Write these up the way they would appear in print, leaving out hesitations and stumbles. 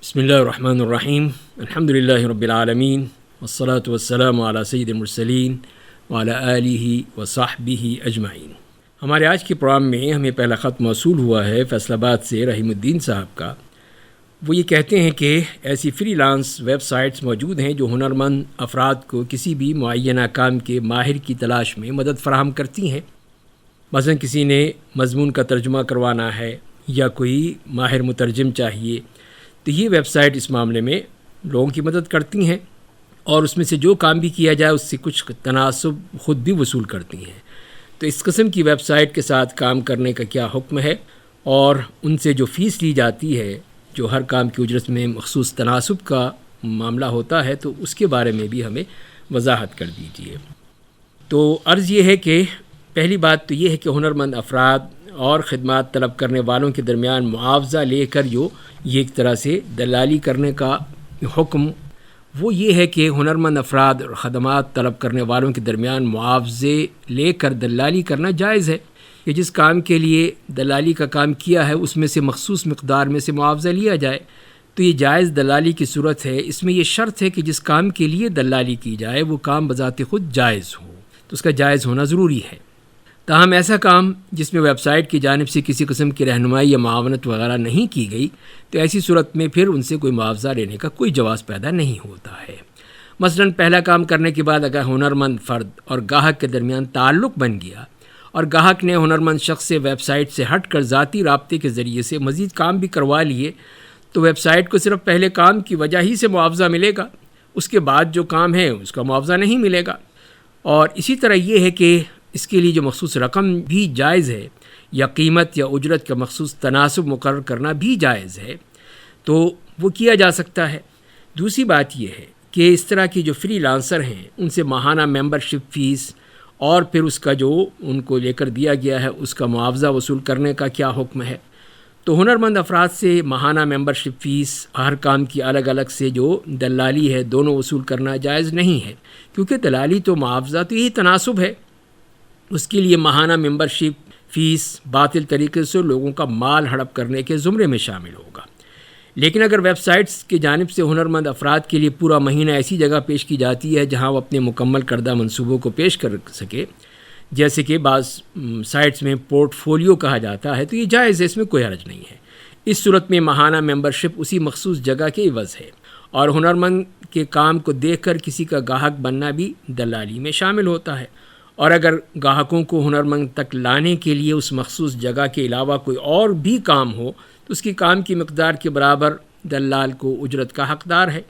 بسم اللہ الرحمن الرحیم الحمد للہ رب العالمین والصلاة والسلام علی سید المرسلین وعلی آلہ وصحبہ اجمعین۔ ہمارے آج کے پروگرام میں ہمیں پہلا خط موصول ہوا ہے فیصل آباد سے رحیم الدین صاحب کا۔ وہ یہ کہتے ہیں کہ ایسی فری لانس ویب سائٹس موجود ہیں جو ہنرمند افراد کو کسی بھی معینہ کام کے ماہر کی تلاش میں مدد فراہم کرتی ہیں۔ مثلا کسی نے مضمون کا ترجمہ کروانا ہے یا کوئی ماہر مترجم چاہیے، تو یہ ویب سائٹ اس معاملے میں لوگوں کی مدد کرتی ہیں اور اس میں سے جو کام بھی کیا جائے اس سے کچھ تناسب خود بھی وصول کرتی ہیں۔ تو اس قسم کی ویب سائٹ کے ساتھ کام کرنے کا کیا حکم ہے، اور ان سے جو فیس لی جاتی ہے جو ہر کام کی اجرت میں مخصوص تناسب کا معاملہ ہوتا ہے، تو اس کے بارے میں بھی ہمیں وضاحت کر دیجیے۔ تو عرض یہ ہے کہ پہلی بات تو یہ ہے کہ ہنرمند افراد اور خدمات طلب کرنے والوں کے درمیان معاوضہ لے کر یہ ایک طرح سے دلالی کرنے کا حکم وہ یہ ہے کہ ہنرمند افراد اور خدمات طلب کرنے والوں کے درمیان معاوضے لے کر دلالی کرنا جائز ہے کہ جس کام کے لیے دلالی کا کام کیا ہے اس میں سے مخصوص مقدار میں سے معاوضہ لیا جائے، تو یہ جائز دلالی کی صورت ہے۔ اس میں یہ شرط ہے کہ جس کام کے لیے دلالی کی جائے وہ کام بذات خود جائز ہو، تو اس کا جائز ہونا ضروری ہے۔ تاہم ایسا کام جس میں ویب سائٹ کی جانب سے کسی قسم کی رہنمائی یا معاونت وغیرہ نہیں کی گئی، تو ایسی صورت میں پھر ان سے کوئی معاوضہ لینے کا کوئی جواز پیدا نہیں ہوتا ہے۔ مثلا پہلا کام کرنے کے بعد اگر ہنرمند فرد اور گاہک کے درمیان تعلق بن گیا اور گاہک نے ہنرمند شخص سے ویب سائٹ سے ہٹ کر ذاتی رابطے کے ذریعے سے مزید کام بھی کروا لیے، تو ویب سائٹ کو صرف پہلے کام کی وجہ ہی سے معاوضہ ملے گا، اس کے بعد جو کام ہے اس کا معاوضہ نہیں ملے گا۔ اور اسی طرح یہ ہے کہ اس کے لیے جو مخصوص رقم بھی جائز ہے یا قیمت یا اجرت کا مخصوص تناسب مقرر کرنا بھی جائز ہے، تو وہ کیا جا سکتا ہے۔ دوسری بات یہ ہے کہ اس طرح کی جو فری لانسر ہیں ان سے ماہانہ ممبرشپ فیس اور پھر اس کا جو ان کو لے کر دیا گیا ہے اس کا معاوضہ وصول کرنے کا کیا حکم ہے۔ تو ہنرمند افراد سے ماہانہ ممبرشپ فیس ہر کام کی الگ الگ سے جو دلالی ہے دونوں وصول کرنا جائز نہیں ہے، کیونکہ دلالی تو معاوضہ تو یہی تناسب ہے۔ اس کے لیے ماہانہ ممبرشپ فیس باطل طریقے سے لوگوں کا مال ہڑپ کرنے کے زمرے میں شامل ہوگا۔ لیکن اگر ویب سائٹس کی جانب سے ہنرمند افراد کے لیے پورا مہینہ ایسی جگہ پیش کی جاتی ہے جہاں وہ اپنے مکمل کردہ منصوبوں کو پیش کر سکے، جیسے کہ بعض سائٹس میں پورٹ فولیو کہا جاتا ہے، تو یہ جائز ہے، اس میں کوئی حرج نہیں ہے۔ اس صورت میں ماہانہ ممبرشپ اسی مخصوص جگہ کے عوض ہے، اور ہنرمند کے کام کو دیکھ کر کسی کا گاہک بننا بھی دلالی میں شامل ہوتا ہے۔ اور اگر گاہکوں کو ہنرمند تک لانے کے لیے اس مخصوص جگہ کے علاوہ کوئی اور بھی کام ہو تو اس کی کام کی مقدار کے برابر دلال کو اجرت کا حقدار ہے۔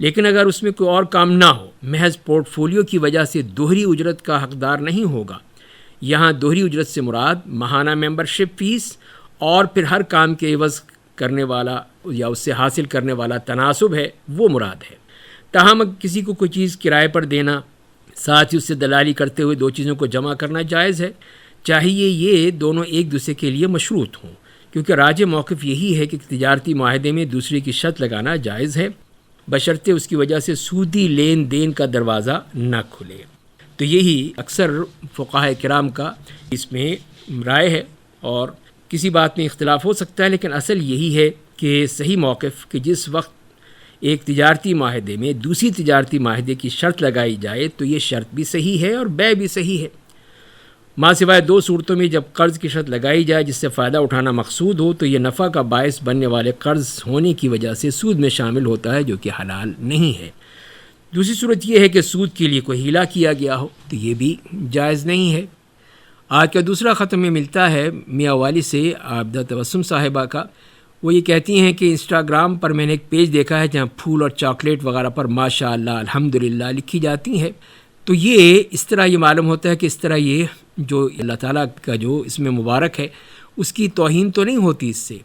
لیکن اگر اس میں کوئی اور کام نہ ہو، محض پورٹ فولیو کی وجہ سے دوہری اجرت کا حقدار نہیں ہوگا۔ یہاں دوہری اجرت سے مراد ماہانہ ممبرشپ فیس اور پھر ہر کام کے عوض کرنے والا یا اس سے حاصل کرنے والا تناسب ہے، وہ مراد ہے۔ تاہم کسی کو کوئی چیز کرائے پر دینا، ساتھ ہی اس سے دلالی کرتے ہوئے دو چیزوں کو جمع کرنا جائز ہے، چاہیے یہ دونوں ایک دوسرے کے لیے مشروط ہوں، کیونکہ راجح موقف یہی ہے کہ تجارتی معاہدے میں دوسرے کی شرط لگانا جائز ہے، بشرطے اس کی وجہ سے سودی لین دین کا دروازہ نہ کھلے۔ تو یہی اکثر فقہاء کرام کا اس میں رائے ہے، اور کسی بات میں اختلاف ہو سکتا ہے، لیکن اصل یہی ہے کہ صحیح موقف کہ جس وقت ایک تجارتی معاہدے میں دوسری تجارتی معاہدے کی شرط لگائی جائے تو یہ شرط بھی صحیح ہے اور بیع بھی صحیح ہے۔ ماں سوائے دو صورتوں میں جب قرض کی شرط لگائی جائے جس سے فائدہ اٹھانا مقصود ہو، تو یہ نفع کا باعث بننے والے قرض ہونے کی وجہ سے سود میں شامل ہوتا ہے، جو کہ حلال نہیں ہے۔ دوسری صورت یہ ہے کہ سود کے لیے کوئی ہیلا کیا گیا ہو، تو یہ بھی جائز نہیں ہے۔ آج کا دوسرا خط میں ملتا ہے میاں والی سے عابدہ تبسم صاحبہ کا۔ وہ یہ کہتی ہیں کہ انسٹاگرام پر میں نے ایک پیج دیکھا ہے جہاں پھول اور چاکلیٹ وغیرہ پر ماشاء اللہ الحمدللہ لکھی جاتی ہے، تو یہ اس طرح یہ معلوم ہوتا ہے کہ اس طرح یہ جو اللہ تعالیٰ کا جو اس میں مبارک ہے اس کی توہین تو نہیں ہوتی اس سے۔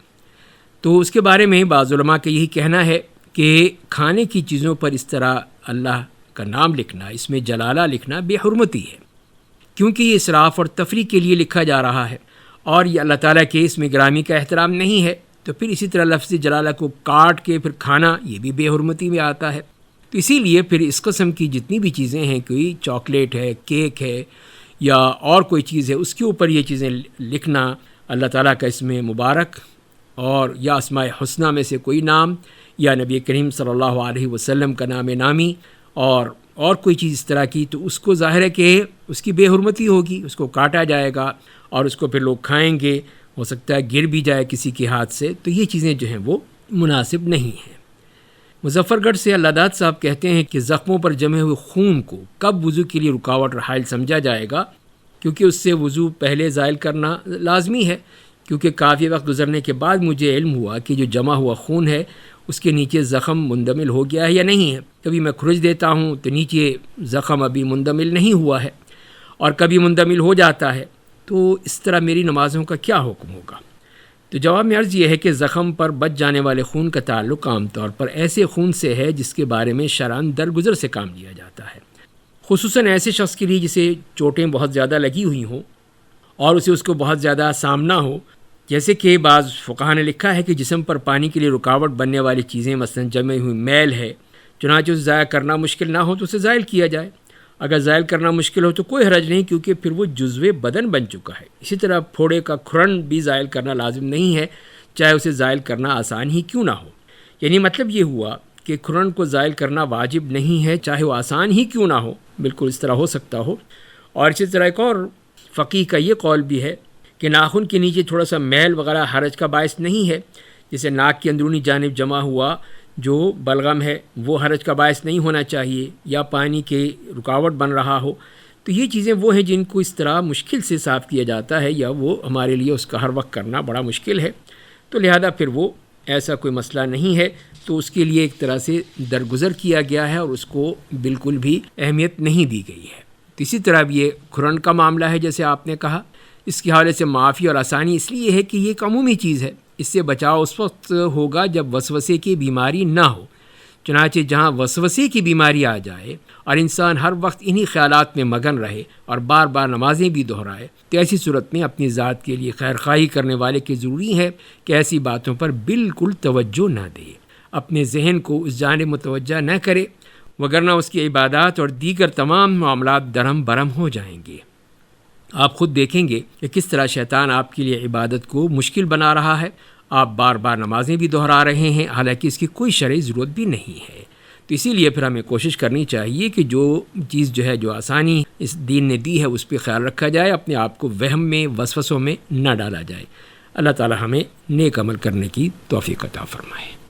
تو اس کے بارے میں بعض علماء کا یہی کہنا ہے کہ کھانے کی چیزوں پر اس طرح اللہ کا نام لکھنا، اس میں جلالہ لکھنا بے حرمتی ہے، کیونکہ یہ اسراف اور تفریح کے لیے لکھا جا رہا ہے، اور یہ اللہ تعالیٰ کے اس میں گرامی کا احترام نہیں ہے۔ تو پھر اسی طرح لفظ جلالہ کو کاٹ کے پھر کھانا، یہ بھی بے حرمتی میں آتا ہے۔ تو اسی لیے پھر اس قسم کی جتنی بھی چیزیں ہیں، کوئی چاکلیٹ ہے، کیک ہے یا اور کوئی چیز ہے، اس کے اوپر یہ چیزیں لکھنا اللہ تعالیٰ کا اس میں مبارک اور یا اسماء حسنہ میں سے کوئی نام یا نبی کریم صلی اللہ علیہ وسلم کا نام نامی اور کوئی چیز اس طرح کی، تو اس کو ظاہر ہے کہ اس کی بے حرمتی ہوگی، اس کو کاٹا جائے گا اور اس کو پھر لوگ کھائیں گے، ہو سکتا ہے گر بھی جائے کسی کے ہاتھ سے، تو یہ چیزیں جو ہیں وہ مناسب نہیں ہیں۔ مظفر گڑھ سے اللہ داد صاحب کہتے ہیں کہ زخموں پر جمے ہوئے خون کو کب وضو کے لیے رکاوٹ اور حائل سمجھا جائے گا، کیونکہ اس سے وضو پہلے زائل کرنا لازمی ہے، کیونکہ کافی وقت گزرنے کے بعد مجھے علم ہوا کہ جو جمع ہوا خون ہے اس کے نیچے زخم مندمل ہو گیا ہے یا نہیں ہے۔ کبھی میں کھرچ دیتا ہوں تو نیچے زخم ابھی مندمل نہیں ہوا ہے اور کبھی مندمل ہو جاتا ہے، تو اس طرح میری نمازوں کا کیا حکم ہوگا؟ تو جواب میں عرض یہ ہے کہ زخم پر بچ جانے والے خون کا تعلق عام طور پر ایسے خون سے ہے جس کے بارے میں شرعاً درگزر سے کام لیا جاتا ہے، خصوصاً ایسے شخص کے لیے جسے چوٹیں بہت زیادہ لگی ہوئی ہوں اور اس کو بہت زیادہ سامنا ہو، جیسے کہ بعض فقہاء نے لکھا ہے کہ جسم پر پانی کے لیے رکاوٹ بننے والی چیزیں مثلاً جمع ہوئی میل ہے، چنانچہ اسے ضائع کرنا مشکل نہ ہو تو اسے زائل کیا جائے۔ اگر زائل کرنا مشکل ہو تو کوئی حرج نہیں، کیونکہ پھر وہ جزو بدن بن چکا ہے۔ اسی طرح پھوڑے کا کھرن بھی زائل کرنا لازم نہیں ہے، چاہے اسے زائل کرنا آسان ہی کیوں نہ ہو۔ یعنی مطلب یہ ہوا کہ کھرن کو زائل کرنا واجب نہیں ہے، چاہے وہ آسان ہی کیوں نہ ہو، بالکل اس طرح ہو سکتا ہو۔ اور اسی طرح ایک اور فقیہ کا یہ قول بھی ہے کہ ناخن کے نیچے تھوڑا سا میل وغیرہ حرج کا باعث نہیں ہے، جیسے ناک کی اندرونی جانب جمع ہوا جو بلغم ہے وہ حرج کا باعث نہیں ہونا چاہیے، یا پانی کے رکاوٹ بن رہا ہو، تو یہ چیزیں وہ ہیں جن کو اس طرح مشکل سے صاف کیا جاتا ہے، یا وہ ہمارے لیے اس کا ہر وقت کرنا بڑا مشکل ہے، تو لہذا پھر وہ ایسا کوئی مسئلہ نہیں ہے، تو اس کے لیے ایک طرح سے درگزر کیا گیا ہے اور اس کو بالکل بھی اہمیت نہیں دی گئی ہے۔ تو اسی طرح بھی یہ کھرن کا معاملہ ہے، جیسے آپ نے کہا، اس کے حوالے سے معافی اور آسانی اس لیے ہے کہ یہ ایک عمومی چیز ہے، اس سے بچاؤ اس وقت ہوگا جب وسوسے کی بیماری نہ ہو۔ چنانچہ جہاں وسوسے کی بیماری آ جائے اور انسان ہر وقت انہی خیالات میں مگن رہے اور بار بار نمازیں بھی دہرائے، تو ایسی صورت میں اپنی ذات کے لیے خیر خواہی کرنے والے کے ضروری ہے کہ ایسی باتوں پر بالکل توجہ نہ دے، اپنے ذہن کو اس جانب متوجہ نہ کرے، وگرنہ اس کی عبادات اور دیگر تمام معاملات درہم برہم ہو جائیں گے۔ آپ خود دیکھیں گے کہ کس طرح شیطان آپ کے لیے عبادت کو مشکل بنا رہا ہے، آپ بار بار نمازیں بھی دہرا رہے ہیں، حالانکہ اس کی کوئی شرعی ضرورت بھی نہیں ہے۔ تو اسی لیے پھر ہمیں کوشش کرنی چاہیے کہ جو چیز جو آسانی اس دین نے دی ہے اس پہ خیال رکھا جائے، اپنے آپ کو وہم میں وسوسوں میں نہ ڈالا جائے۔ اللہ تعالی ہمیں نیک عمل کرنے کی توفیق عطا فرمائے۔